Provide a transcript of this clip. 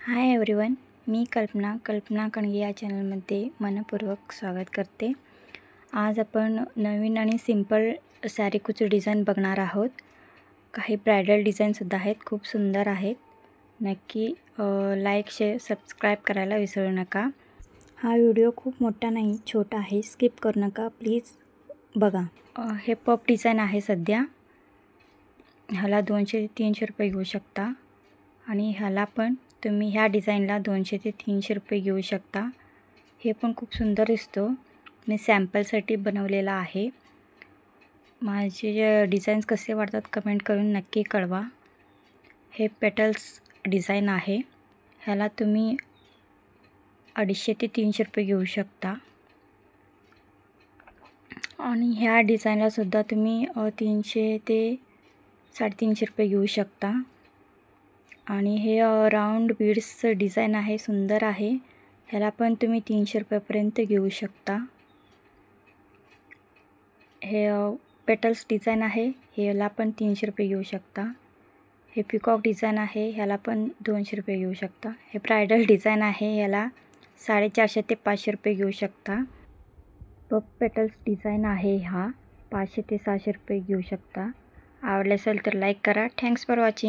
Hi everyone, मी कल्पना कणगे या चॅनलमध्ये मनपूर्वक स्वागत करते। आज आपण नवीन आणि सिंपल सॅरी कुच डिझाईन बघणार आहोत। काही ब्रायडल डिझाईनसुद्धा आहेत, खूप सुंदर आहेत। नक्की लाईक शेअर सबस्क्राईब करायला विसरू नका। हा व्हिडिओ खूप मोठा नाही, छोटा आहे, स्किप करू नका प्लीज बघा। हे पप डिझाईन आहे सध्या। ह्याला 200 ते 300 रुपये घेऊ शकता आणि ह्याला पण तुम्ही ह्या डिझाईनला 200 ते 300 रुपये घेऊ शकता। हे पण खूप सुंदर दिसतो। मी सॅम्पलसाठी बनवलेला आहे। माझे डिझाईन्स कसे वाटतात कमेंट करून नक्की कळवा। हे पेटल्स डिझाईन आहे। ह्याला तुम्ही 250 ते 300 रुपये घेऊ शकता आणि ह्या डिझाईनला सुद्धा तुम्ही 300 ते 350 रुपये घेऊ शकता। आणि हे राऊंड बीड्सचं डिझाईन आहे, सुंदर आहे। ह्याला पण तुम्ही 300 रुपयापर्यंत घेऊ शकता। हे पेटल्स डिझाईन आहे, ह्याला पण 300 रुपये घेऊ शकता। हे पिकॉक डिझाईन आहे, ह्याला पण 200 रुपये घेऊ शकता। हे ब्रायडल डिझाईन आहे, ह्याला 450 ते 500 रुपये घेऊ शकता। पप पेटल्स डिझाईन आहे, हा 500 ते 600 रुपये घेऊ शकता। आवडले असेल तर लाईक करा। Thanks for watching.